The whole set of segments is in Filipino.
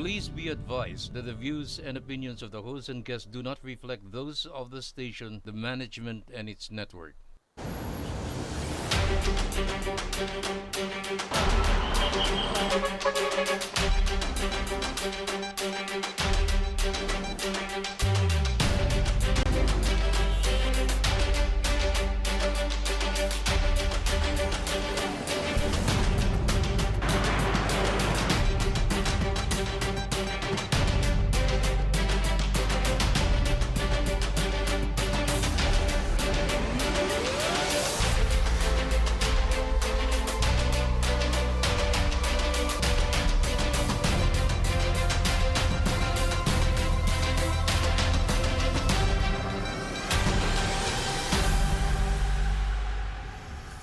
Please be advised that the views and opinions of the host and guests do not reflect those of the station, the management, and its network.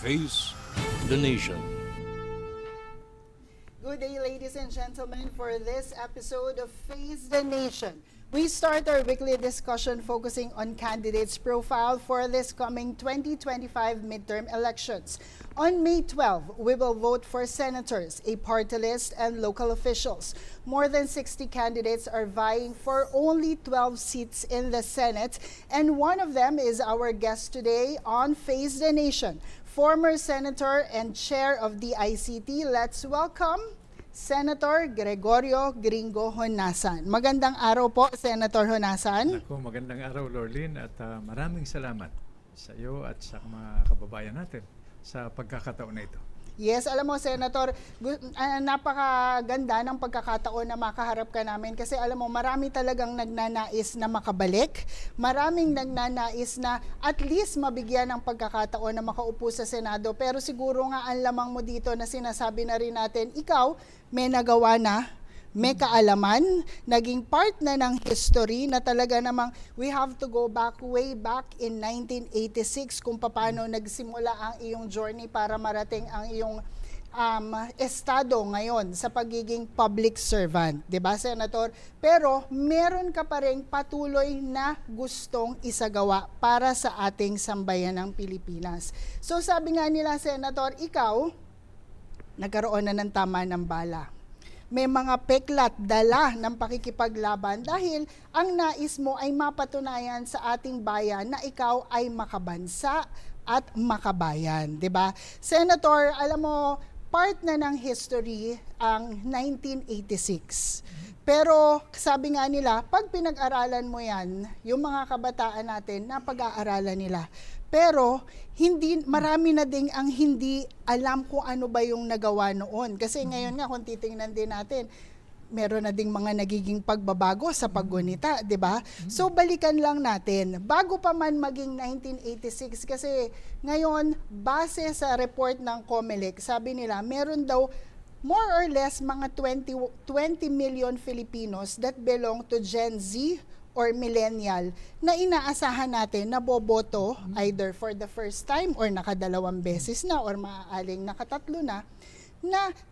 Face the Nation. Good day, ladies and gentlemen. For this episode of Face the Nation, we start our weekly discussion focusing on candidates' profile for this coming 2025 midterm elections. On May 12, we will vote for senators, a party list, and local officials. More than 60 candidates are vying for only 12 seats in the Senate, and one of them is our guest today on Face the Nation, former senator and chair of the ICT. Let's welcome Senator Gregorio Gringo Honasan. Magandang araw po, Senator Honasan. Ako, magandang araw, Lorlyn, at maraming salamat sa iyo at sa mga kababayan natin sa pagkakataon na ito. Yes, alam mo, Senator, napakaganda ng pagkakataon na makaharap ka namin kasi alam mo, marami talagang nagnanais na makabalik. Maraming nagnanais na at least mabigyan ng pagkakataon na makaupo sa Senado. Pero siguro nga ang lamang mo dito na sinasabi na rin natin, ikaw may nagawa na, may kaalaman, naging part na ng history na talaga namang we have to go back way back in 1986 kung paano nagsimula ang iyong journey para marating ang iyong estado ngayon sa pagiging public servant, 'di ba, Senator? Pero meron ka pa ring patuloy na gustong isagawa para sa ating sambayan ng Pilipinas. So sabi nga nila, Senator, ikaw nagkaroon na ng tama ng bala. May mga peklat dala ng pakikipaglaban dahil ang nais mo ay mapatunayan sa ating bayan na ikaw ay makabansa at makabayan, 'di ba? Senator, alam mo, part na ng history ang 1986. Pero sabi nga nila, pag pinag-aralan mo yan, yung mga kabataan natin, napag-aaralan nila. Pero marami na ding ang hindi alam kung ano ba yung nagawa noon. Kasi ngayon nga, kung titingnan din natin, meron na ding mga nagiging pagbabago sa paggunita, di ba? So balikan lang natin, bago pa man maging 1986, kasi ngayon, base sa report ng COMELEC, sabi nila, meron daw more or less mga 20 million Filipinos that belong to Gen Z or millennial na inaasahan natin na boboto either for the first time or nakadalawang beses na or maaaring nakatatlo na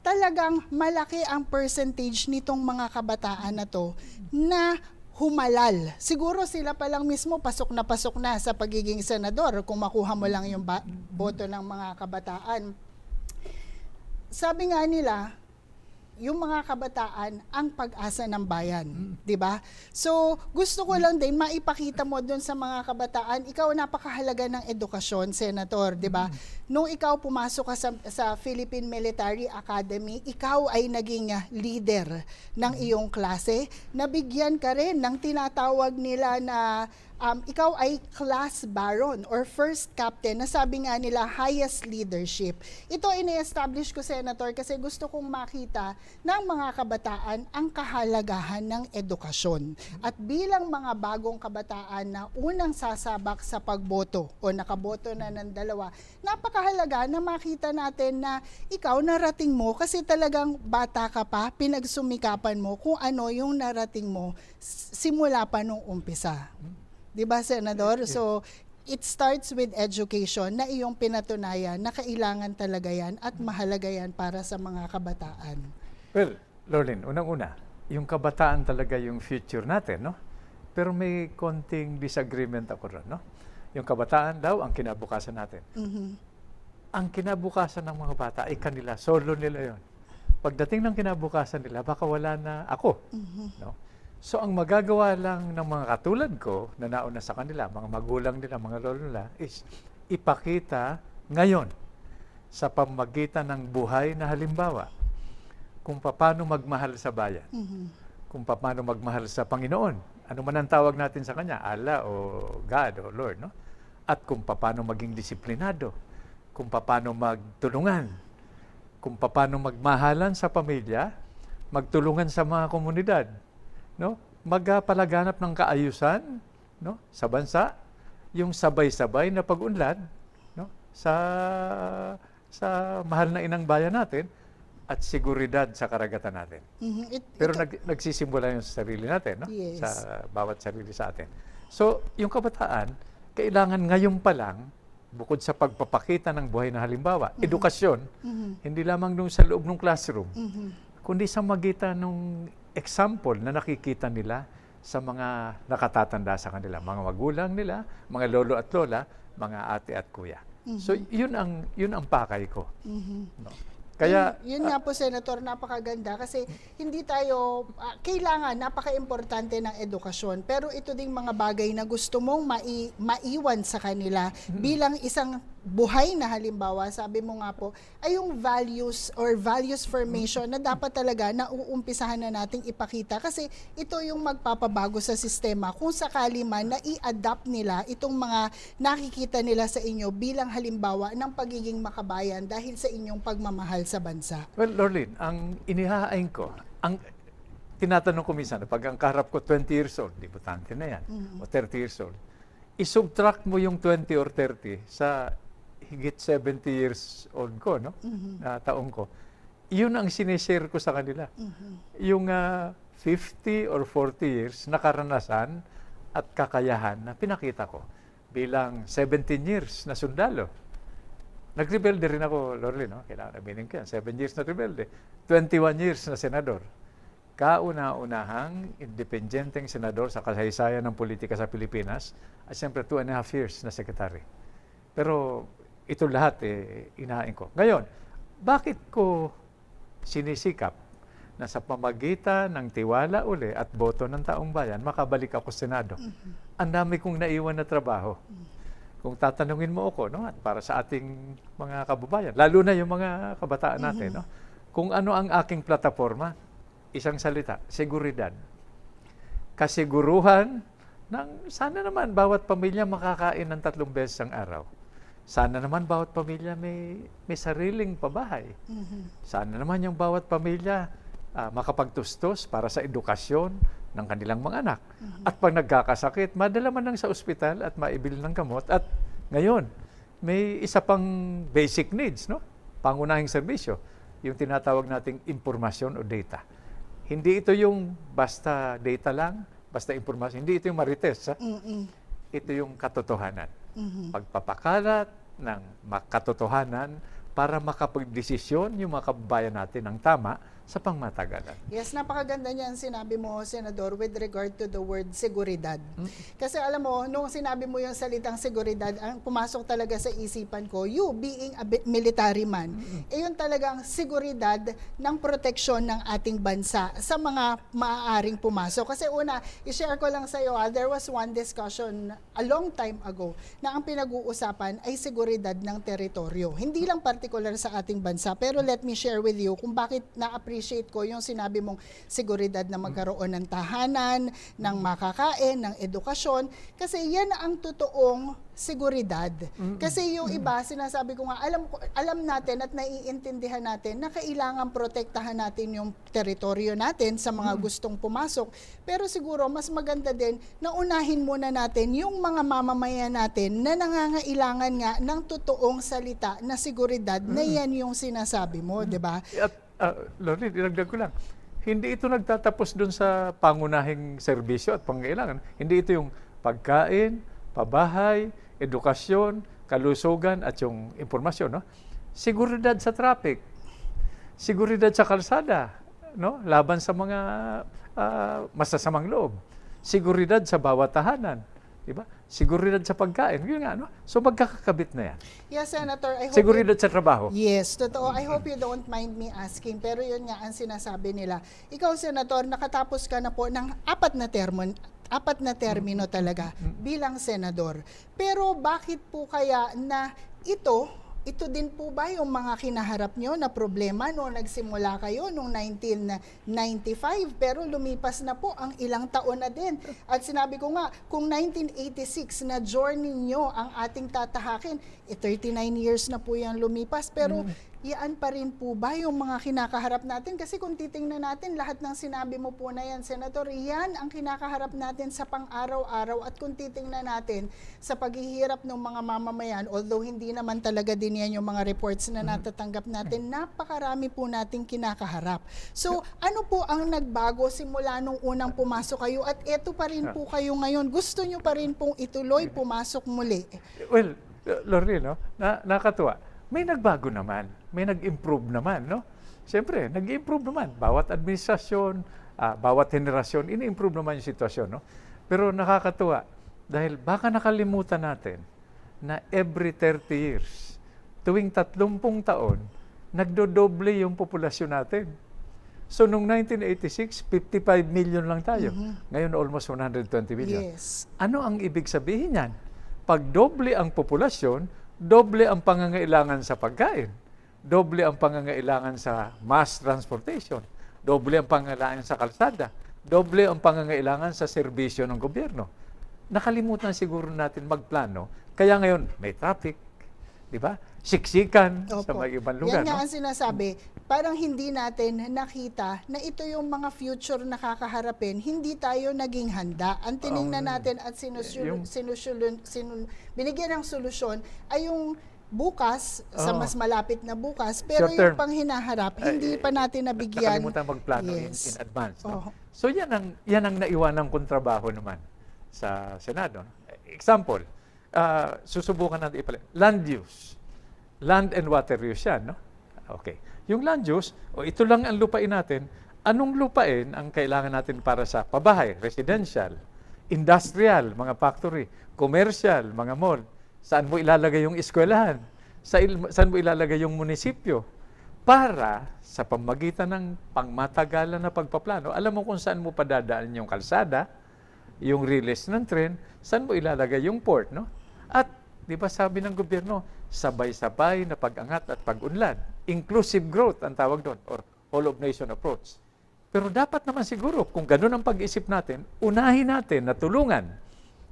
talagang malaki ang percentage nitong mga kabataan na to na humalal. Siguro sila pa lang mismo pasok na sa pagiging senador kung makuha mo lang yung boto ng mga kabataan. Sabi nga nila, yung mga kabataan ang pag-asa ng bayan, 'di ba? So, gusto ko lang din maipakita mo doon sa mga kabataan, ikaw napakahalaga ng edukasyon, Senator, 'di ba? Nung ikaw pumasok ka sa Philippine Military Academy, ikaw ay naging leader ng iyong klase. Nabigyan ka rin ng tinatawag nila na ikaw ay class baron or first captain na sabi nga nila highest leadership. Ito ini-establish ko, Senator, kasi gusto kong makita ng mga kabataan ang kahalagahan ng edukasyon. At bilang mga bagong kabataan na unang sasabak sa pagboto o nakaboto na ng dalawa, napakahalaga na makita natin na ikaw narating mo kasi talagang bata ka pa, pinagsumikapan mo kung ano yung narating mo simula pa nung umpisa. 'Di ba, Senador? So, it starts with education na iyong pinatunayan na kailangan talaga yan at mahalaga yan para sa mga kabataan. Well, Lorlyn, unang-una, yung kabataan talaga yung future natin, no? Pero may konting disagreement ako ron, no? Yung kabataan daw ang kinabukasan natin. Ang kinabukasan ng mga bata ay kanila, solo nila yon. Pagdating ng kinabukasan nila, baka wala na ako. No? So ang magagawa lang ng mga katulad ko na nauna sa kanila, mga magulang nila, mga lolo nila, is ipakita ngayon sa pamagitan ng buhay na halimbawa kung paano magmahal sa bayan, kung paano magmahal sa Panginoon. Ano man ang tawag natin sa Kanya, Allah o God o Lord. No? At kung paano maging disiplinado, kung paano magtulungan, kung paano magmahalan sa pamilya, magtulungan sa mga komunidad, no? Magpalaganap ng kaayusan, no? Sa bansa, yung sabay-sabay na pag-unlad, no? Sa mahal na inang bayan natin at seguridad sa karagatan natin. Pero nagsisimula yung sa sarili natin, no? Yes. Sa bawat sarili sa atin. So, yung kabataan, kailangan ngayon pa lang, bukod sa pagpapakita ng buhay na halimbawa, edukasyon, hindi lamang nung sa loob ng classroom, kundi sa magitan ng example na nakikita nila sa mga nakatatanda sa kanila, mga magulang nila, mga lolo at lola, mga ate at kuya. So, yun ang pakay ko. No? Kaya, yun nga po, Senator, napakaganda kasi hindi tayo, kailangan, napaka-importante ng edukasyon. Pero ito ding mga bagay na gusto mong maiwan sa kanila bilang isang buhay na halimbawa, sabi mo nga po, ay yung values or values formation na dapat talaga na uumpisahan na nating ipakita kasi ito yung magpapabago sa sistema kung sakali man na i-adapt nila itong mga nakikita nila sa inyo bilang halimbawa ng pagiging makabayan dahil sa inyong pagmamahal sa bansa. well, Lorlyn, ang inihahain ko, ang tinatanong ko minsan, pag ang kaharap ko 20 years old, debutante na yan, o 30 years old, isubtract mo yung 20 or 30 sa higit 70 years old ko, no? Na taong ko. Yun ang sinishare ko sa kanila. Yung 50 or 40 years na karanasan at kakayahan na pinakita ko bilang 17 years na sundalo. Nagrebelde rin ako, Lorly, no? Kailangan aminin ko yan. 7 years na rebelde. 21 years na senador. Kauna-unahang independenteng senador sa kasaysayan ng politika sa Pilipinas at siyempre 2.5 years na sekretary. Pero ito lahat inahain ko. Ngayon, bakit ko sinisikap na sa pamagitan ng tiwala uli at boto ng taong bayan, makabalik ako sa Senado? Ang dami kong naiwan na trabaho. Kung tatanungin mo ako, no, at para sa ating mga kababayan, lalo na yung mga kabataan natin, no, kung ano ang aking plataforma, isang salita, seguridad. Kasiguruhan ng sana naman bawat pamilya makakain ng 3 beses ang araw. Sana naman bawat pamilya may sariling pabahay. Sana naman yung bawat pamilya makapagtustos para sa edukasyon ng kanilang mga anak. At pag nagkakasakit, madala man lang sa ospital at maibili ng gamot. At ngayon, may isa pang basic needs, no? Pangunahing serbisyo, yung tinatawag nating impormasyon o data. Hindi ito yung basta data lang, basta impormasyon. Hindi ito yung marites. Ito yung katotohanan. Pagpapakalat ng katotohanan para makapagdesisyon yung mga kababayan natin ng tama sa pangmatagalan. Yes, napakaganda niyan sinabi mo, Senador, with regard to the word seguridad. Kasi alam mo, nung sinabi mo yung salitang seguridad, ang pumasok talaga sa isipan ko, you being a military man, yun talagang seguridad ng proteksyon ng ating bansa sa mga maaaring pumasok. Kasi una, i-share ko lang sa iyo, there was one discussion a long time ago na ang pinag-uusapan ay seguridad ng teritoryo. Hindi lang particular sa ating bansa, pero let me share with you kung bakit na-appreciate ko yung sinabi mong seguridad na magkaroon ng tahanan, ng makakain, ng edukasyon, kasi yan ang totoong seguridad. Kasi yung iba, sinasabi ko nga, alam natin at naiintindihan natin na kailangan protektahan natin yung teritoryo natin sa mga gustong pumasok. Pero siguro, mas maganda din na unahin muna natin yung mga mamamayan natin na nangangailangan nga ng totoong salita na seguridad na yan yung sinasabi mo, di ba? At Lorly, dinagdag ko lang, hindi ito nagtatapos dun sa pangunahing serbisyo at pangailangan. Hindi ito yung pagkain, pabahay, edukasyon, kalusugan at yung impormasyon. No? Seguridad sa traffic, seguridad sa kalsada, no? Laban sa mga masasamang loob, seguridad sa bawat tahanan, di ba? Seguridad sa pagkain, yun nga, no? So magkakakabit na yan. Yes, Senator, I hope Seguridad sa trabaho. Yes, totoo. I hope you don't mind me asking. Pero yun nga ang sinasabi nila. Ikaw, Senator, nakatapos ka na po ng apat na termino talaga bilang senador. Pero bakit po kaya na ito din po ba yung mga kinaharap nyo na problema noong nagsimula kayo noong 1995 pero lumipas na po ang ilang taon na din. At sinabi ko nga, kung 1986 na journey nyo ang ating tatahakin, 39 years na po yan lumipas. Pero yan pa rin po ba yung mga kinakaharap natin? Kasi kung titingnan natin, lahat ng sinabi mo po na yan, Senator, yan ang kinakaharap natin sa pang-araw-araw. At kung titingnan natin sa paghihirap ng mga mamamayan, although hindi naman talaga din yan yung mga reports na natatanggap natin, napakarami po nating kinakaharap. So, ano po ang nagbago simula nung unang pumasok kayo at eto pa rin po kayo ngayon? Gusto nyo pa rin pong ituloy, pumasok muli? Well, Lorraine, no? Nakakatuwa. May nagbago naman, may nag-improve naman, no? Siyempre, nag-improve naman. Bawat administrasyon, bawat henerasyon, ini-improve naman yung sitwasyon, no? Pero nakakatuwa, dahil baka nakalimutan natin na every 30 years, tuwing 30 taon, nagdodoble yung populasyon natin. So, noong 1986, 55 million lang tayo. Ngayon, almost 120 million. Yes. Ano ang ibig sabihin yan? Pag doble ang populasyon, doble ang pangangailangan sa pagkain, doble ang pangangailangan sa mass transportation, doble ang pangangailangan sa kalsada, doble ang pangangailangan sa serbisyo ng gobyerno. Nakalimutan siguro natin magplano, kaya ngayon may traffic, di ba? Siksikan sa Opo. mga ibang lugar. Yan nga No? ang sinasabi, parang hindi natin nakita na ito yung mga future na kakaharapin, hindi tayo naging handa. Ang tiningnan natin at binigyan ng solusyon ay yung bukas, sa mas malapit na bukas, pero Short term. yung pang hinaharap, hindi pa natin nabigyan. Nakalimutan magplano Yes. in advance. No? Oo. So yan ang naiwanang kong trabaho naman sa Senado. Example, susubukan natin land use. Land and water use yan, no? Okay. Yung land use, ito lang ang lupain natin. Anong lupain ang kailangan natin para sa pabahay, residential, industrial, mga factory, commercial, mga mall? Saan mo ilalagay yung eskwelahan? Saan mo ilalagay yung munisipyo? Para sa pamagitan ng pangmatagalan na pagpaplano, alam mo kung saan mo padadaan yung kalsada, yung release ng tren, saan mo ilalagay yung port, no? At, di ba sabi ng gobyerno, sabay-sabay na pag-angat at pag-unlad. Inclusive growth ang tawag doon, or whole of nation approach. Pero dapat naman siguro, kung ganun ang pag-isip natin, unahin natin na tulungan,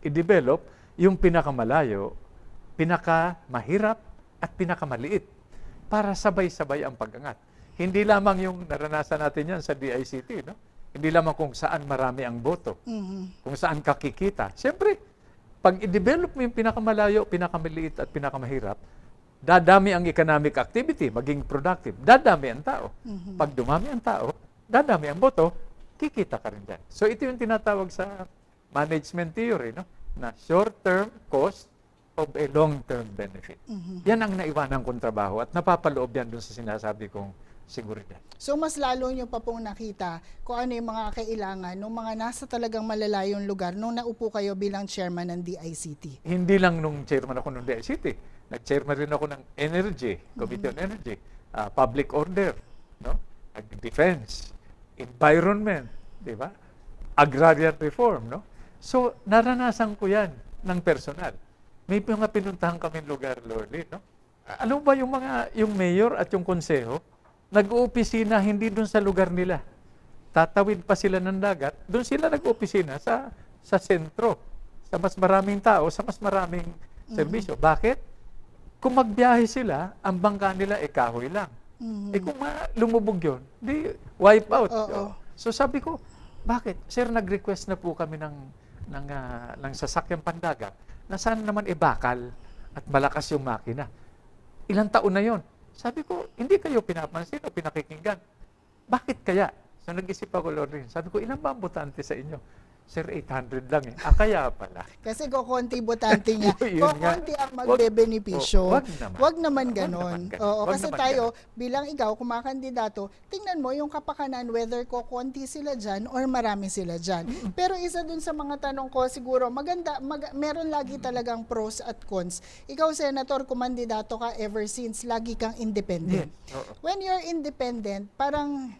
i-develop yung pinakamalayo, pinakamahirap, at pinakamaliit para sabay-sabay ang pag-angat. Hindi lamang yung naranasan natin yan sa DICT, no? Hindi lamang kung saan marami ang boto, kung saan kakikita. Siyempre, pag i-develop mo yung pinakamalayo, pinakamaliit at pinakamahirap, dadami ang economic activity, maging productive, dadami ang tao. Pag dumami ang tao, dadami ang boto, kikita ka rin dyan. So ito yung tinatawag sa management theory, no? Na short-term cost of a long-term benefit. Yan ang naiwanan kong trabaho at napapaloob yan dun sa sinasabi kong seguridad. So mas lalo nyo pa pong nakita kung ano yung mga kailangan ng mga nasa talagang malalayong lugar nung naupo kayo bilang chairman ng DICT. Hindi lang nung chairman ako ng DICT, nag-chairman rin ako ng Energy, Committee on Energy, Public Order, no? Defense, Environment, di ba? Agrarian Reform, no? So, naranasan ko yan ng personal. May mga pinuntahan kami lugar, Lordy, no? Ano ba yung mayor at yung konseho, nag-oopisina hindi doon sa lugar nila. Tatawid pa sila ng dagat, doon sila nag-oopisina sa sentro, sa mas maraming tao, sa mas maraming serbisyo. Bakit? Kung magbiyahe sila, ang bangka nila kahoy lang. Kung lumubog yun, di wipe out. So sabi ko, bakit? Sir, nag-request na po kami ng sasakyang pandagat na sana naman bakal at malakas yung makina. Ilang taon na yon? Sabi ko, hindi kayo pinapansin o pinakikinggan. Bakit kaya? So nag-isip ako, Lord, sabi ko, ilan ba ang botante sa inyo? Sir, 800 lang eh. Kaya pala. Kasi kukunti botante niya. Yun nga. Kukunti ang magbebenepisyo. Wag naman. Wag naman Wag ganon. naman ganon. Oo, Wag kasi naman tayo, bilang ikaw, kumakandidato, tingnan mo yung kapakanan whether kukunti sila dyan or marami sila dyan. Pero isa dun sa mga tanong ko, siguro, meron lagi talagang pros at cons. Ikaw, Senator, kumandidato ka ever since, lagi kang independent. Yes. Oo. When you're independent, parang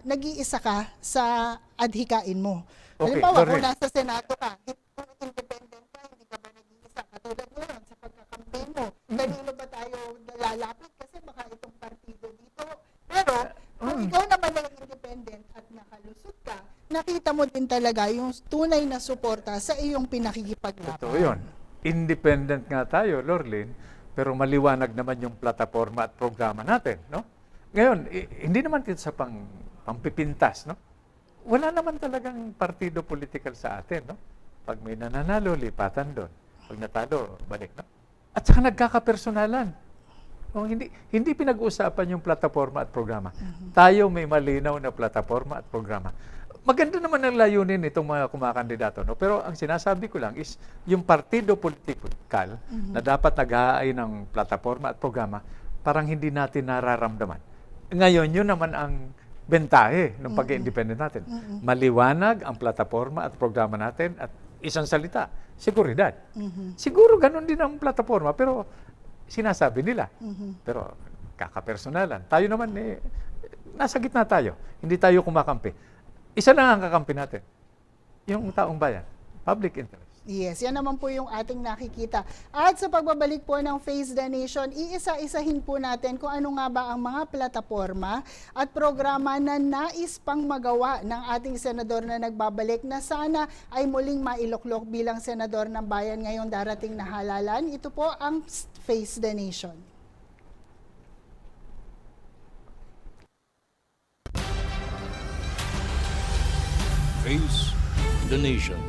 nag-iisa ka sa adhikain mo. Okay, Halimbawa, kung correct. nasa Senado ka, kung independent ka, hindi ka ba nag-iisa? Katulad ngayon, sa pagkakampaign mo, kanino ba tayo lalapit? Kasi baka itong partido dito. Pero, kung ikaw naman ay independent at nakalusot ka, nakita mo din talaga yung tunay na suporta sa iyong pinakikipaglaban. Totoo yun. Independent nga tayo, Lorlyn, pero maliwanag naman yung plataforma at programa natin, no? Ngayon, hindi naman ito sa pampipintas, no? Wala naman talagang partido political sa atin, no? Pag may nananalo, lipatan doon. Pag natalo, balik, no? At saka nagkakapersonalan. No, hindi pinag-uusapan yung plataforma at programa. Tayo may malinaw na plataforma at programa. Maganda naman ang layunin itong mga kumakandidato, no? Pero ang sinasabi ko lang is yung partido politikal na dapat nag-aay ng plataforma at programa, parang hindi natin nararamdaman. Ngayon, yun naman ang bentahe ng pag-independent natin. Maliwanag ang plataforma at programa natin at isang salita, seguridad. Siguro ganun din ang plataforma, pero sinasabi nila. Pero kakapersonalan. Tayo naman, nasa gitna tayo. Hindi tayo kumakampi. Isa lang ang kakampi natin. Yung taong bayan. Public interest. Yes, yan naman po yung ating nakikita. At sa pagbabalik po ng Face the Nation, iisa-isahin po natin kung ano nga ba ang mga plataforma at programa na nais pang magawa ng ating senador na nagbabalik na sana ay muling mailuklok bilang senador ng bayan ngayong darating na halalan. Ito po ang Face the Nation. Face the Nation.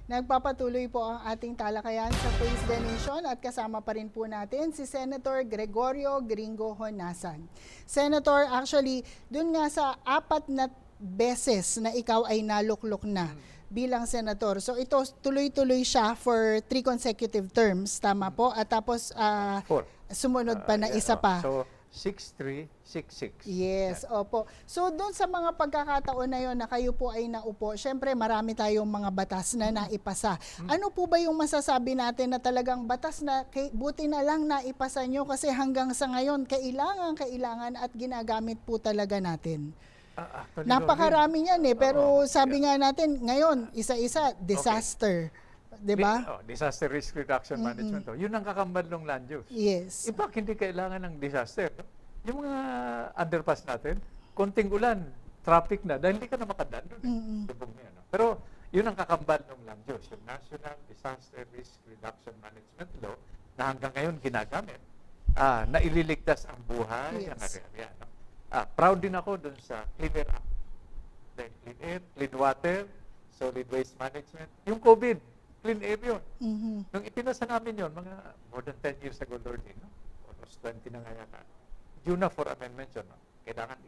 Nagpapatuloy po ang ating talakayan sa Face the Nation at kasama pa rin po natin si Senator Gregorio Gringo Honasan. Senator, actually, dun nga sa 4 na beses na ikaw ay naluklok na bilang senator. So ito, tuloy-tuloy siya for 3 consecutive terms, tama po? At tapos, 4. sumunod pa na isa pa. So, 6-3-6-6. Yes, opo. So doon sa mga pagkakataon na yon na kayo po ay naupo, syempre marami tayong mga batas na naipasa. Ano po ba yung masasabi natin na talagang batas na buti na lang naipasa nyo kasi hanggang sa ngayon kailangan at ginagamit po talaga natin? Napakarami yan pero sabi nga natin ngayon, isa-isa, disaster. Diba? Disaster risk reduction management. Yun ang kakambal ng land use. Yes. Iba, hindi kailangan ng disaster. Yung mga underpass natin, konting ulan, traffic na, dahil hindi ka na makadaan doon. Pero yun ang kakambal ng land use. Yung National Disaster Risk Reduction Management Law na hanggang ngayon ginagamit, na ililigtas ang buhay ng area. No? Proud din ako doon sa Clean Air Act. Clean Air, Clean Water, Solid Waste Management. Yung COVID, clean air yun. Nung ipinasa namin yun, mga more than 10 years ago, Lord, no? Almost 20 na nga yata. Due na for amendment yun. No? Kailangan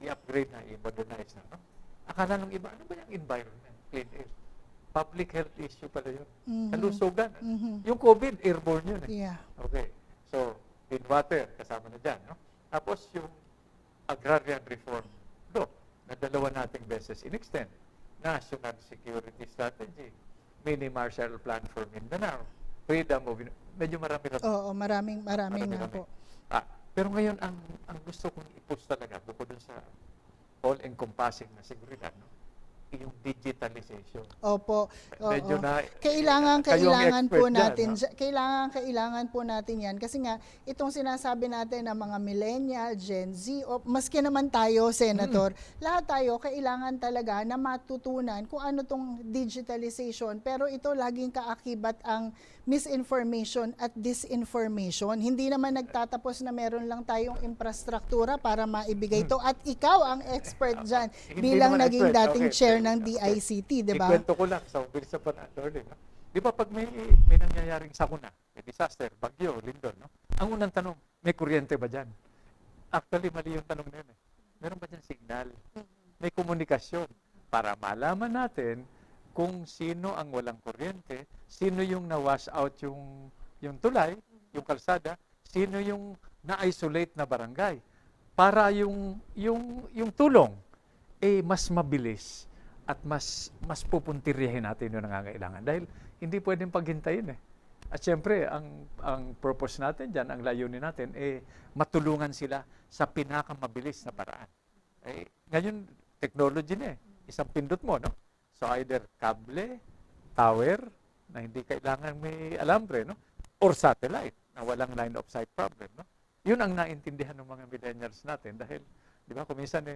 i-upgrade na, i-modernize na. No? Akala nung iba, ano ba yung environment? Clean air. Public health issue pala yun. Kalusugan. Yung COVID, airborne yun. Yeah. Okay. So, clean water, kasama na dyan. No? Tapos yung agrarian reform law, na dalawa nating beses in-extend. National Security Strategy, Mini Marshall Plan for Mindanao, Freedom of... Medyo marami na. Oo, maraming nga po. Pero ngayon, ang gusto kong i-push talaga, bukod dun sa all-encompassing na seguridad, no? Yung digitalization. Opo. Medyo na, kailangan kayo ang po expert natin dyan, no? kailangan po natin 'yan kasi nga itong sinasabi natin ng mga millennial, Gen Z, o maski naman tayo, Senator, lahat tayo kailangan talaga na matutunan kung ano tong digitalization, pero ito laging kaakibat ang misinformation at disinformation. Hindi naman nagtatapos na meron lang tayong infrastruktura para maibigay ito at ikaw ang expert diyan bilang naman naging expert. dating Okay. chair ng DICT, di ba? Ikwento ko lang sa umpisa pa na, Lord, no? Di ba pag may nangyayaring sakuna, may disaster, bagyo, lindol, no? Ang unang tanong, may kuryente ba dyan? Actually, mali yung tanong na yun. Meron ba dyan signal? May komunikasyon? para malaman natin kung sino ang walang kuryente, sino yung na-wash out yung tulay, yung kalsada, sino yung na-isolate na barangay. Para yung tulong mas mabilis at mas pupuntirihin natin yung nangangailangan. Dahil hindi pwedeng paghintayin At syempre, ang purpose natin dyan, ang layunin natin, matulungan sila sa pinakamabilis na paraan. Ngayon, technology isang pindot mo, no? So either kable, tower, na hindi kailangan may alambre, no? Or satellite, na walang line of sight problem, no? Yun ang naintindihan ng mga millennials natin dahil, di ba, kuminsan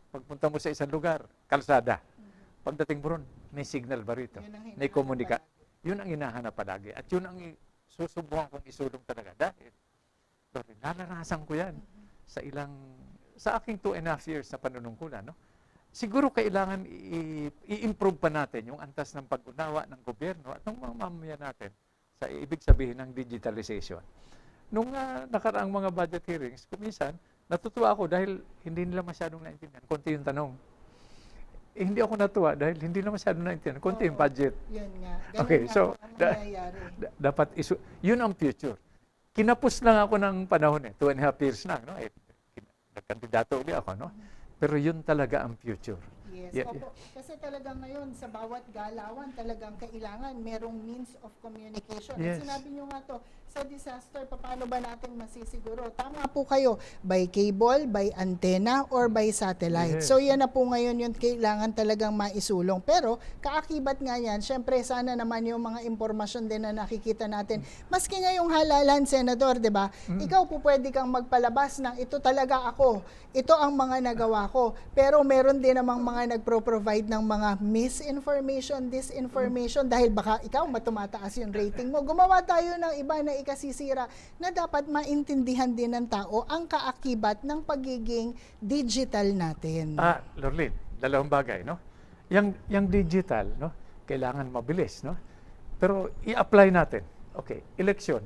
pagpunta mo sa isang lugar, kalsada. Pagdating mo ron, may signal ba rito? May komunika. Yun ang hinahanap palagi. At yun ang susubukan kong isulong talaga. Dahil, naranasan ko yan sa aking 2.5 years na panunungkulan, no? Siguro kailangan i-improve pa natin yung antas ng pag-unawa ng gobyerno at ng mga mamamayan natin sa ibig sabihin ng digitalization. Nung nakaraang mga budget hearings, kuminsan, natutuwa ako dahil hindi nila masyadong naintindihan. Konti yung tanong. Hindi ako natuwa dahil hindi nila masyadong naintindihan. Konti yung budget. Yun nga. Ganun Okay, nga so, ang nangyayari. dapat yun ang future. Kinapos lang ako ng panahon 2.5 years na, no? Nagkandidato ulit ako, no? Pero yun talaga ang future. Yes, Yeah, opo. Kasi talagang ngayon, sa bawat galawan, talagang kailangan merong means of communication. Yes. At sinabi nyo nga to, sa disaster, paano ba natin masisiguro? Tama po kayo, by cable, by antenna, or by satellite. Yes. So yan na po ngayon yung kailangan talagang maisulong. Pero kaakibat nga yan, syempre sana naman yung mga impormasyon din na nakikita natin. Maski ngayong halalan, Senador, di ba? Ikaw po pwede kang magpalabas ng ito talaga ako. Ito ang mga nagawa ko. Pero meron din namang mga nagpro-provide ng mga misinformation, disinformation, dahil baka ikaw matumataas yung rating mo. Gumawa tayo ng iba na ikasisira na dapat maintindihan din ng tao ang kaakibat ng pagiging digital natin. Lorlene, dalawang bagay, no? Yung digital, no? Kailangan mabilis, no? Pero i-apply natin. Okay, election.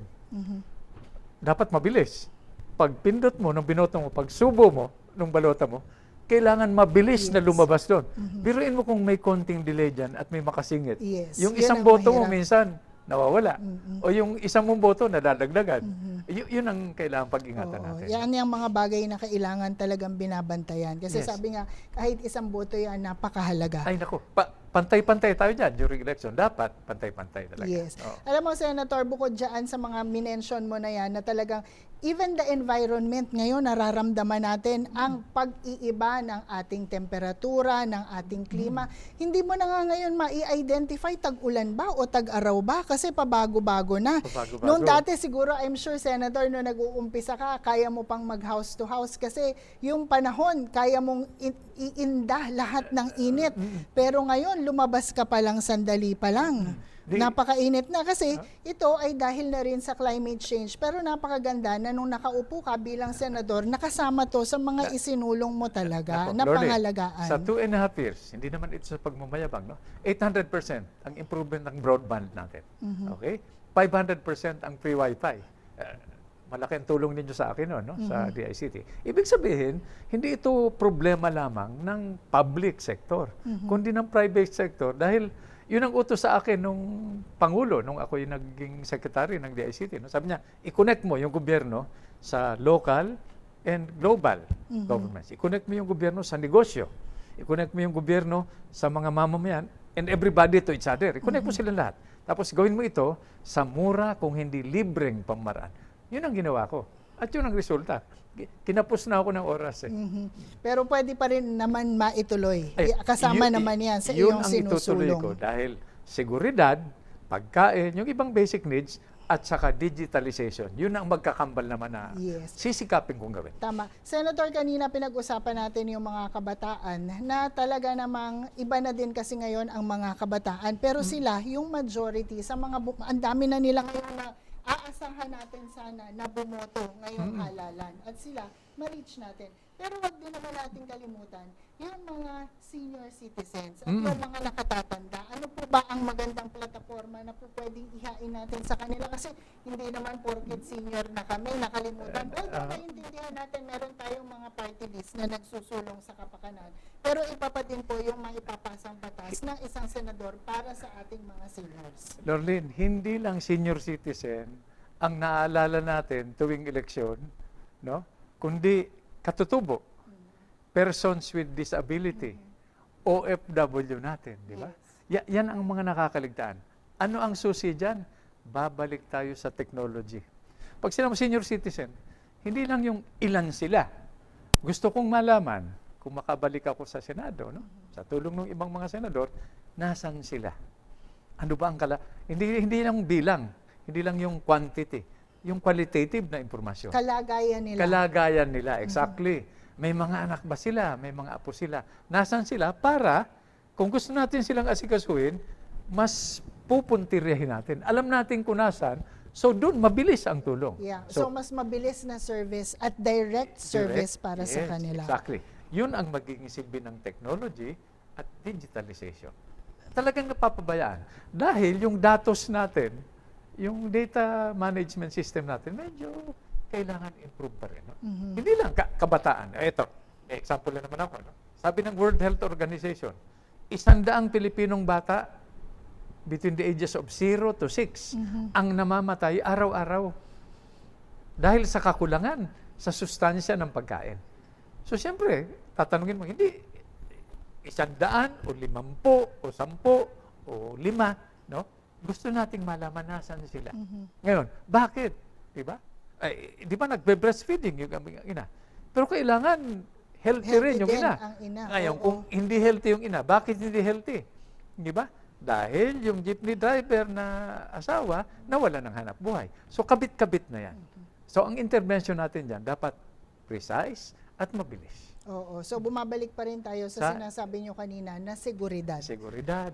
Dapat mabilis. Pag pindot mo, nung binoto mo, pag subo mo, nung balota mo, kailangan mabilis na lumabas doon. Biruin mo kung may konting delay dyan at may makasingit. Yes, Yung yun isang ang boto mo mahirap. minsan, nawawala. O yung isang mong boto, nadadagdagan. Yun ang kailangan pag-ingatan Oo, natin. yan yung mga bagay na kailangan talagang binabantayan. Kasi Yes. sabi nga, kahit isang boto yan, napakahalaga. Ay, naku. Pantay-pantay tayo dyan during election. Dapat pantay-pantay talaga. Yes. Oo. Alam mo, Senator, bukod dyan sa mga minention mo na yan, na talagang even the environment ngayon, nararamdaman natin ang pag-iiba ng ating temperatura, ng ating klima. Hindi mo na nga ngayon ma-identify tag-ulan ba o tag-araw ba kasi pabago-bago na. Pabago-bago. Noong dati siguro, I'm sure, Senator, nung nag-uumpisa ka, kaya mo pang mag-house to house kasi yung panahon, kaya mong iinda lahat ng init. Pero ngayon, lumabas ka pa lang sandali pa lang. Napakainit na kasi ito ay dahil na rin sa climate change. Pero napakaganda na nung nakaupo ka bilang senador, nakasama to sa mga isinulong mo talaga na Lorne, pangalagaan. Sa 2.5 years, hindi naman ito sa pagmamayabang, no? 800% ang improvement ng broadband natin. Okay? 500% ang free wifi. Malaki ang tulong ninyo sa akin, no? Sa DICT. Ibig sabihin, hindi ito problema lamang ng public sector, kundi ng private sector dahil yun ang utos sa akin nung Pangulo, nung ako yung naging secretary ng DICT. No? Sabi niya, i-connect mo yung gobyerno sa local and global governments. I-connect mo yung gobyerno sa negosyo. I-connect mo yung gobyerno sa mga mamamayan and everybody to each other. I-connect mo sila lahat. Tapos gawin mo ito sa mura kung hindi libreng pamaraan. Yun ang ginawa ko. At yun ang resulta. Kinapos na ako ng oras. Pero pwede pa rin naman maituloy. Kasama naman yan sa yun iyong ang itutuloy sinusulong. ko dahil seguridad, pagkain, yung ibang basic needs, at saka digitalization. Yun ang magkakambal naman na Yes. sisikapin kong gawin. Tama. Senator, kanina pinag-usapan natin yung mga kabataan na talaga namang iba na din kasi ngayon ang mga kabataan. Pero sila, yung majority, sa mga ang dami na nila ngayon na aasahan natin sana na bumoto ngayong halalan. At sila, ma-reach natin. Pero wag din naman natin kalimutan, yung mga senior citizens at yung mga nakatatanda, ano po ba ang magandang plataforma na po pwedeng ihain natin sa kanila? Kasi hindi naman porket senior na kami, nakalimutan. Although naiintindihan natin, meron tayong mga party list na nagsusulong sa kapakanan. Pero iba pa din po yung maipapasang batas ng isang senador para sa ating mga seniors. Lorlene, hindi lang senior citizen ang naaalala natin tuwing eleksyon, no? Kundi katutubo, persons with disability, OFW natin, di ba? Yan ang mga nakakaligtaan. Ano ang susi dyan? Babalik tayo sa technology. Pag sinabi senior citizen, hindi lang yung ilan sila. Gusto kong malaman, kung makabalik ako sa Senado, no? Sa tulong ng ibang mga senador, nasan sila? Ano ba ang hindi lang bilang, hindi lang yung quantity, yung qualitative na impormasyon. Kalagayan nila. Kalagayan nila, exactly. May mga anak ba sila? May mga apo sila? Nasaan sila? Para, kung gusto natin silang asikasuhin, mas pupuntiryahin natin. Alam natin kung nasaan, so doon mabilis ang tulong. Yeah. So mas mabilis na service at direct service para sa kanila. Exactly. Yun ang magiging silbi ng technology at digitalization. Talagang napapabayaan. Dahil yung datos natin, yung data management system natin, medyo kailangan improve pa rin. No? Hindi lang kabataan. Ito, example na naman ako. No? Sabi ng World Health Organization, 100 Pilipinong bata between the ages of 0 to 6 ang namamatay araw-araw dahil sa kakulangan sa sustansya ng pagkain. So, siyempre, tatanungin mo, hindi 100 o 50 o 10 o 5, no? Gusto nating malaman nasan sila. Ngayon, bakit? Diba? Di ba nagbe-breastfeeding yung ina? Pero kailangan healthy rin yung ina. Ang ina. Ngayon, kung hindi healthy yung ina, bakit hindi healthy? Di ba? Dahil yung jeepney driver na asawa, nawala ng hanap buhay. So, kabit-kabit na yan. So, ang intervention natin dyan, dapat precise at mabilis. Oo. So, bumabalik pa rin tayo sa sinasabi nyo kanina na seguridad. Seguridad,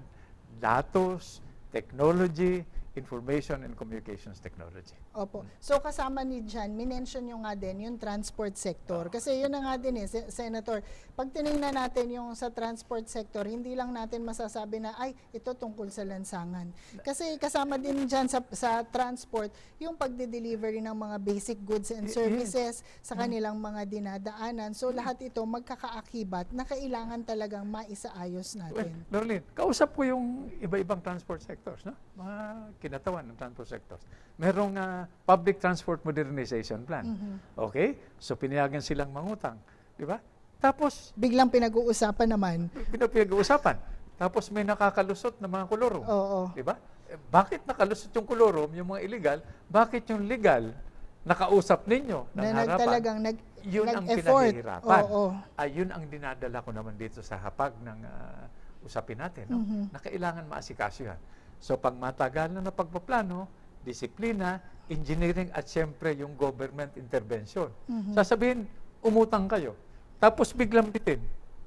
datos, technology, information and communications technology. Opo. So kasama ni Jan, minention nyo nga din yung transport sector. Kasi yun na nga din Senator. Pag tinignan natin yung sa transport sector, hindi lang natin masasabi na, ay, ito tungkol sa lansangan. Kasi kasama din dyan sa transport, yung pagde-delivery ng mga basic goods and services sa kanilang mga dinadaanan. So lahat ito magkakaakibat na kailangan talagang maisaayos natin. Well, Lorlene, kausap ko yung iba-ibang transport sectors, no? Mga kinatawan ng transport sectors. Merong public transport modernization plan. Okay? So, pinayagan silang mangutang. Di ba? Tapos, biglang pinag-uusapan naman. Pinag-uusapan. Tapos, may nakakalusot na mga kolorom. Oo. Di ba? Bakit nakalusot yung kolorom, yung mga illegal? Bakit yung legal nakausap ninyo ng harapan? Talagang yun ang nag-effort. pinahihirapan. Oo. Yun ang dinadala ko naman dito sa hapag ng usapin natin. No? Na kailangan maasikaso yan. So, pag matagal na pagpaplano, disiplina, engineering, at siyempre yung government intervention. Sasabihin, umutang kayo. Tapos biglang bitin,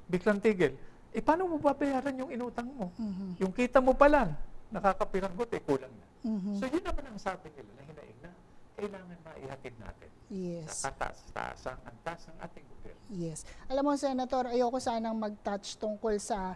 biglang tigil. Paano mo babayaran yung inutang mo? Yung kita mo pa lang, nakakapiranggot, kulang na. So, yun naman ang sabi nila na hinaing na kailangan maihatid natin. Yes. Sa kataas-taasan, ang taas ng ating gobyerno. Yes. Alam mo, Senator, ayoko sanang mag-touch tungkol sa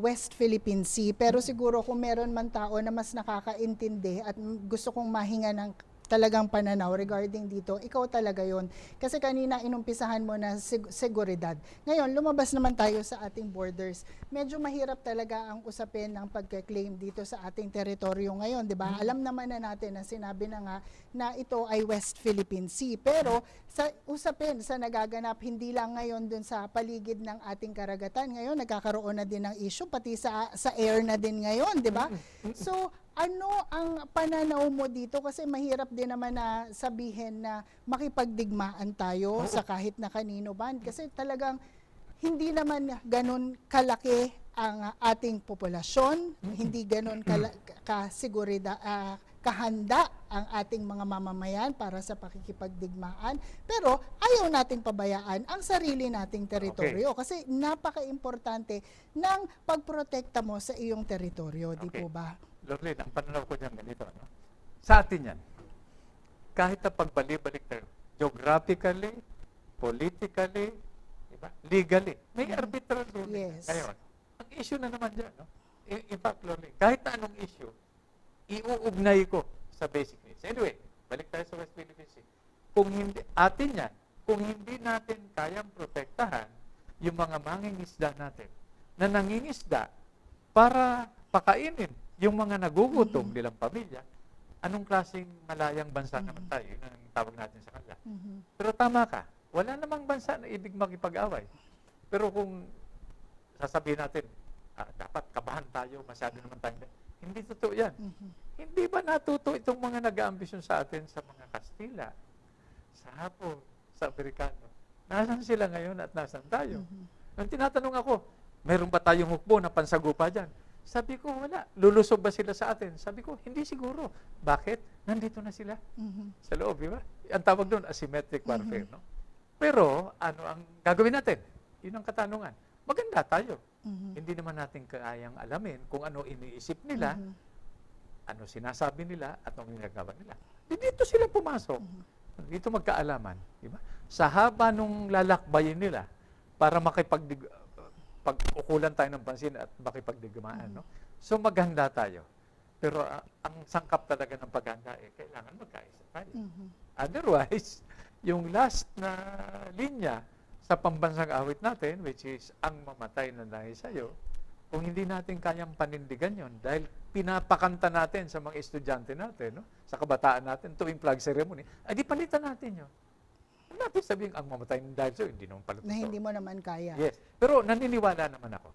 West Philippine Sea. Pero siguro kung meron man tao na mas nakakaintindi at gusto kong mahinga ng talagang pananaw regarding dito, ikaw talaga yon. Kasi kanina inumpisahan mo na seguridad. Ngayon, lumabas naman tayo sa ating borders. Medyo mahirap talaga ang usapin ng pagka-claim dito sa ating teritoryo ngayon, di ba? Alam naman na natin na sinabi na nga na ito ay West Philippine Sea. Pero sa usapin sa nagaganap, hindi lang ngayon dun sa paligid ng ating karagatan. Ngayon, nagkakaroon na din ng issue, pati sa air na din ngayon, di ba? So, ano ang pananaw mo dito? Kasi mahirap din naman na sabihin na makipagdigmaan tayo sa kahit na kanino man. Kasi talagang hindi naman ganun kalaki ang ating populasyon, hindi ganun kahanda ang ating mga mamamayan para sa pakikipagdigmaan. Pero ayaw nating pabayaan ang sarili nating teritoryo. Kasi napaka-importante ng pagprotekta mo sa iyong teritoryo, di po ba? Lorlene, ang pananaw ko dyan ganito. No? Sa atin yan, kahit na pagbali-balik tayo, geographically, politically, Diba? Legally. May arbitral ruling. Yes. Ngayon, ang issue na naman dyan, no? In fact, Lorraine, kahit na anong issue, iuugnay ko sa basic needs. Anyway, balik tayo sa West Philippine Sea. Kung hindi, atin yan, kung hindi natin kayang protektahan yung mga mangingisda natin na nangingisda para pakainin yung mga nagugutom nilang pamilya, anong klaseng malayang bansa naman tayo? Yun ang tawag natin sa kanila. Pero tama ka, wala namang bansa na ibig makipag-away. Pero kung sasabihin natin, dapat kabahan tayo, masyado naman tayo. Hindi totoo yan. Hindi ba natuto itong mga nag-aambisyon sa atin sa mga Kastila, sa Hapon, sa Amerikano? Nasaan sila ngayon at nasaan tayo? Nung tinatanong ako, meron ba tayong hukbo na pansagupa dyan? Sabi ko, wala. Lulusob ba sila sa atin? Sabi ko, hindi siguro. Bakit? Nandito na sila sa loob, di ba? Ang tawag doon, asymmetric warfare, no? Pero, ano ang gagawin natin? Yun ang katanungan. Maganda tayo. Hindi naman natin kayang alamin kung ano iniisip nila, ano sinasabi nila, at anong ginagawa nila. Dito sila pumasok. Dito magkaalaman. Di ba? Sa haba nung lalakbayin nila para pag-ukulan tayo ng pansin at makipagdigmaan. No? So maghanda tayo. Pero ang sangkap talaga ng paghanda, kailangan magkaisa tayo. Otherwise, yung last na linya sa pambansang awit natin, which is ang mamatay na dahil sa'yo, kung hindi natin kayang panindigan yon dahil pinapakanta natin sa mga estudyante natin, no? Sa kabataan natin, tuwing flag ceremony, ay di palitan natin yun. Hindi natin sabihin, ang mamatay na dahil sa'yo, hindi naman pala Na hindi mo naman kaya. Yes. Pero naniniwala naman ako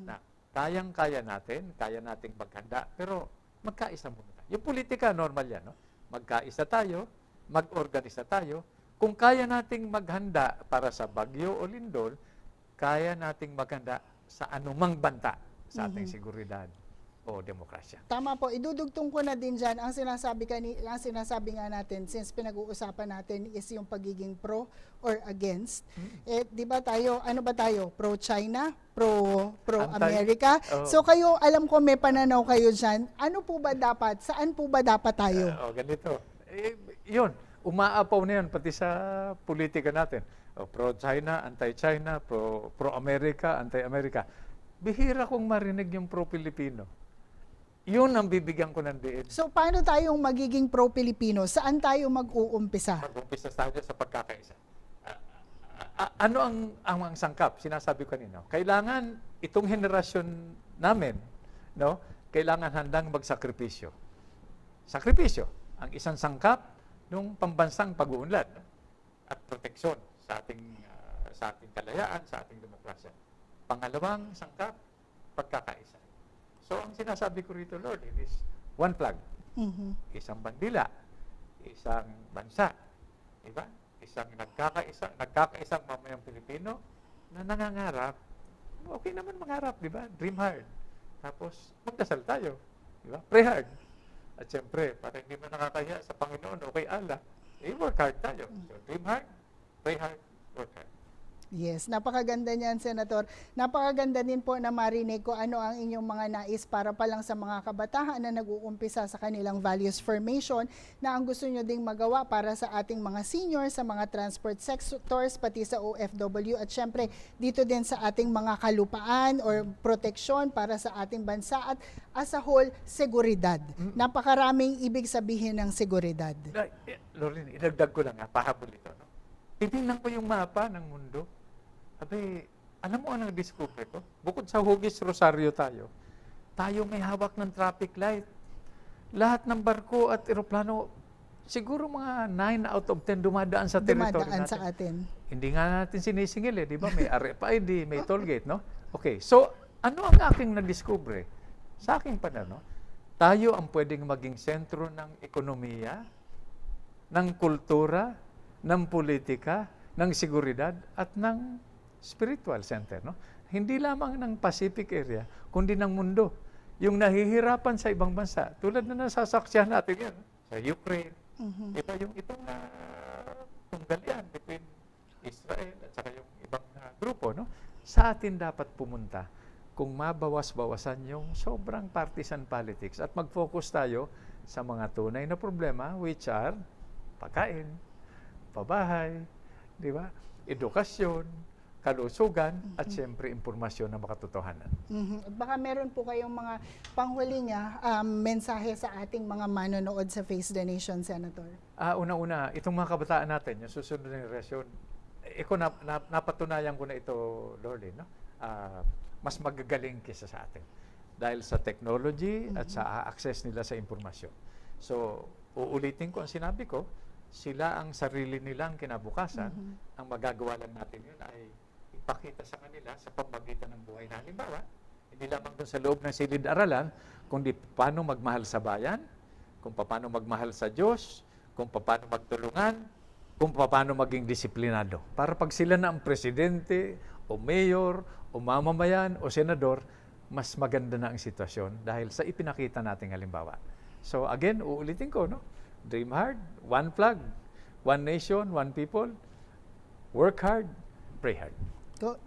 na kayang-kaya natin, kaya nating maghanda, pero magkaisa muna tayo. Yung politika, normal yan. No? Magkaisa tayo, mag-organisa tayo. Kung kaya nating maghanda para sa bagyo o lindol, kaya nating maghanda sa anumang banta sa ating seguridad o demokrasya. Tama po, idudugtong ko na din dyan, ang sinasabi nga natin, since pinag-uusapan natin is yung pagiging pro or against. Di ba tayo, ano ba tayo? Pro-China? Pro-America? So kayo, alam ko may pananaw kayo dyan. Ano po ba dapat? Saan po ba dapat tayo? Ganito. Yun, umaapaw na yun pati sa politika natin. Pro-China, anti-China, pro-America, anti-America. Bihira kong marinig yung pro-Pilipino. Yun ang bibigyan ko ng diin. So, paano tayong magiging pro-Pilipino? Saan tayo mag-uumpisa? Mag-umpisa tayo sa pagkakaisa. Ano ang sangkap? Sinasabi ko kanina. Kailangan itong henerasyon namin, no? Kailangan handang magsakripisyo. Sakripisyo. Ang isang sangkap ng pambansang pag-uunlad at proteksyon sa ating kalayaan, sa ating demokrasya. Pangalawang sangkap, pagkakaisa. So, ang sinasabi ko rito, Lord, it is one flag. Isang bandila, isang bansa, diba? Isang nagkakaisang mamayang Pilipino na nangangarap. Okay naman mangarap, diba? Dream hard. Tapos, magdasal tayo. Diba? Pray hard. At siyempre, para hindi man nakakahiya sa Panginoon o kay Allah, work hard tayo. So, dream hard, pray hard, work hard. Yes, napakaganda niyan, Senator. Napakaganda din po na marinig ko ano ang inyong mga nais para pa lang sa mga kabataan na nag-uumpisa sa kanilang values formation na ang gusto nyo ding magawa para sa ating mga seniors, sa mga transport sectors, pati sa OFW at syempre dito din sa ating mga kalupaan or proteksyon para sa ating bansa at as a whole, seguridad. Napakaraming ibig sabihin ng seguridad. Lorraine, idagdag ko lang, pahabol ito. No? Titingnan ko yung mapa ng mundo. Sabi, alam mo anong discover ko? Bukod sa hugis Rosario tayo may hawak ng traffic light. Lahat ng barko at eroplano, siguro mga 9 out of 10 dumadaan sa teritoryo natin. Sa atin. Hindi nga natin sinisingil di ba? May RFID, may toll gate, no? Okay, so ano ang aking na-discover? Sa aking pananaw, tayo ang pwedeng maging sentro ng ekonomiya, ng kultura, ng politika, ng seguridad, at ng spiritual center, no? Hindi lamang ng Pacific area, kundi ng mundo. Yung nahihirapan sa ibang bansa, tulad na nasasaksihan natin yan, sa Ukraine, diba yung itong tunggalian between Israel at saka yung ibang grupo, no? Sa atin dapat pumunta kung mabawas-bawasan yung sobrang partisan politics at mag-focus tayo sa mga tunay na problema, which are pagkain, pabahay, di ba? Edukasyon, kalusugan, at siyempre impormasyon na makatotohanan. At baka meron po kayong mga panghuli niya mensahe sa ating mga manonood sa Face the Nation, Senator. Una-una, itong mga kabataan natin, yung susunod na generasyon, napatunayan ko na ito, Lorly, no? Mas magagaling kaysa sa atin dahil sa technology at sa access nila sa impormasyon. So, uulitin ko ang sinabi ko, sila ang sarili nilang kinabukasan. Ang magagawa lang natin yun ay ipakita sa kanila sa pamamagitan ng buhay na halimbawa, hindi lamang doon sa loob ng silid-aralan, kundi paano magmahal sa bayan, kung paano magmahal sa Diyos, kung paano magtulungan, kung paano maging disiplinado. Para pag sila na ang presidente, o mayor, o mamamayan, o senador, mas maganda na ang sitwasyon dahil sa ipinakita nating halimbawa. So again, uulitin ko, no? Dream hard, one flag, one nation, one people, work hard, pray hard.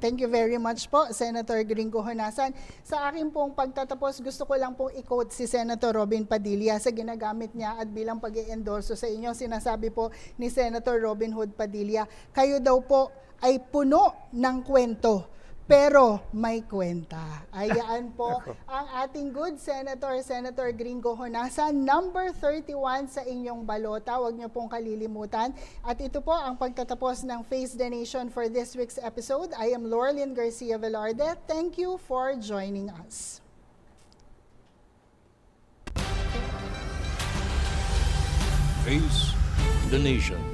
Thank you very much po, Senator Gringo Honasan. Sa akin pong pagtatapos, gusto ko lang pong i-quote si Senator Robin Padilla sa ginagamit niya at bilang pag-i-endorso sa inyo. Sinasabi po ni Senator Robin Hood Padilla, kayo daw po ay puno ng kwento, pero may kwenta. Ayan po ang ating good Senator, Senator Gringo Honasan, number 31 sa inyong balota. Huwag niyo pong kalilimutan. At ito po ang pagtatapos ng Face the Nation for this week's episode. I am Lorlyn Garcia Velarde. Thank you for joining us. Face the Nation.